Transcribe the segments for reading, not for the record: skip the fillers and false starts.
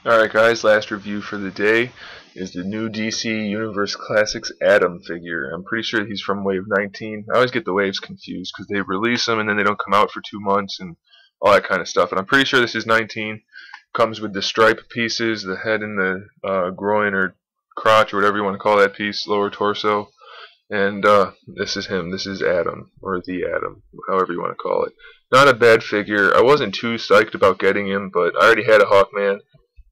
Alright guys, last review for the day is the new DC Universe Classics Atom figure. I'm pretty sure he's from Wave 19. I always get the waves confused because they release them and then they don't come out for 2 months and all that kind of stuff. And I'm pretty sure this is 19. Comes with the stripe pieces, the head and the groin or crotch or whatever you want to call that piece, lower torso. And this is him. This is Atom, or the Atom, however you want to call it. Not a bad figure. I wasn't too psyched about getting him, but I already had a Hawkman.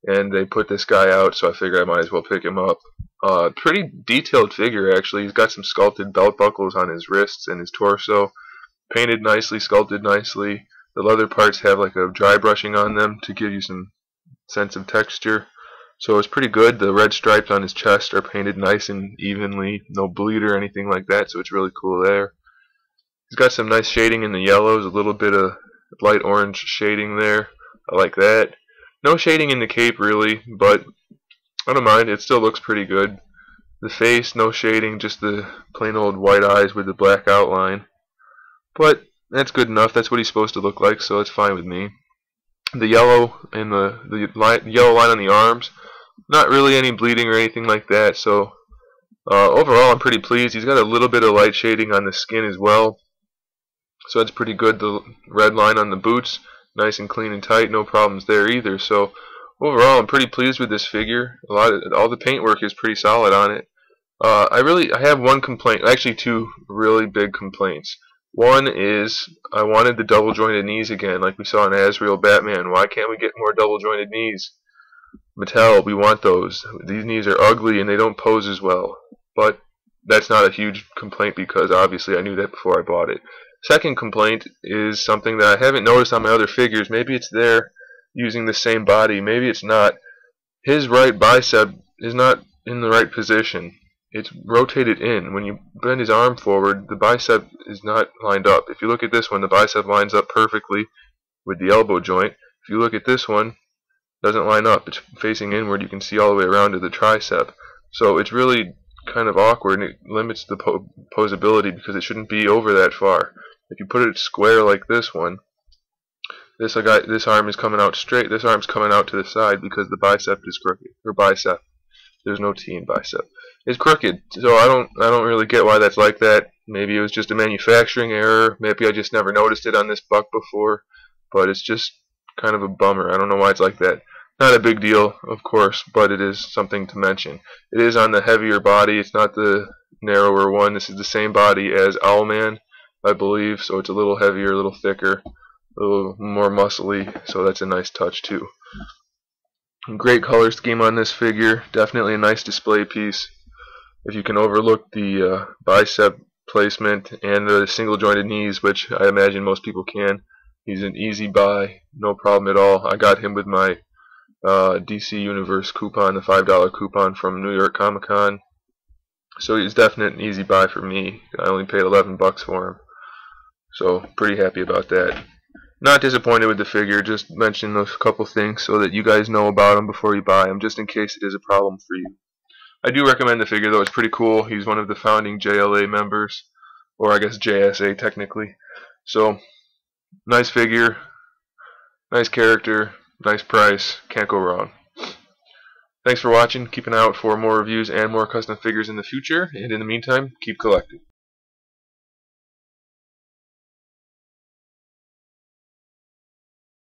And they put this guy out, so I figured I might as well pick him up. Pretty detailed figure, actually. He's got some sculpted belt buckles on his wrists and his torso. Painted nicely, sculpted nicely. The leather parts have like a dry brushing on them to give you some sense of texture. So it's pretty good. The red stripes on his chest are painted nice and evenly. No bleed or anything like that, so it's really cool there. He's got some nice shading in the yellows, a little bit of light orange shading there. I like that. No shading in the cape really, but I don't mind. It still looks pretty good. The face, no shading, just the plain old white eyes with the black outline. But that's good enough. That's what he's supposed to look like, so it's fine with me. The yellow and the yellow line on the arms, not really any bleeding or anything like that. So overall, I'm pretty pleased. He's got a little bit of light shading on the skin as well, so that's pretty good. The red line on the boots, nice and clean and tight, no problems there either. So overall, I'm pretty pleased with this figure. All the paintwork is pretty solid on it. I have one complaint, actually two really big complaints. One is I wanted the double jointed knees again, like we saw in Azrael Batman. Why can't we get more double jointed knees? Mattel, we want those. These knees are ugly and they don't pose as well. But that's not a huge complaint because obviously I knew that before I bought it. Second complaint is something that I haven't noticed on my other figures. Maybe it's there using the same body. Maybe it's not. His right bicep is not in the right position. It's rotated in. When you bend his arm forward, the bicep is not lined up. If you look at this one, the bicep lines up perfectly with the elbow joint. If you look at this one, it doesn't line up. It's facing inward. You can see all the way around to the tricep. So it's really kind of awkward, and it limits the posability because it shouldn't be over that far. If you put it square like this one, this arm is coming out straight. This arm's coming out to the side because the bicep is crooked. Or bicep. There's no T in bicep. It's crooked. So I don't really get why that's like that. Maybe it was just a manufacturing error. Maybe I just never noticed it on this buck before. But it's just kind of a bummer. I don't know why it's like that. Not a big deal, of course, but it is something to mention. It is on the heavier body. It's not the narrower one. This is the same body as Owlman, I believe, so it's a little heavier, a little thicker, a little more muscly, so that's a nice touch too. Great color scheme on this figure. Definitely a nice display piece. If you can overlook the bicep placement and the single jointed knees, which I imagine most people can, he's an easy buy, no problem at all. I got him with my DC Universe coupon, the $5 coupon from New York Comic Con. So he's definitely an easy buy for me. I only paid 11 bucks for him. So pretty happy about that. Not disappointed with the figure, just mention a couple things so that you guys know about him before you buy him, just in case it is a problem for you. I do recommend the figure though, it's pretty cool. He's one of the founding JLA members, or I guess JSA technically. So, nice figure, nice character, nice price, can't go wrong. Thanks for watching. Keep an eye out for more reviews and more custom figures in the future, and in the meantime, keep collecting.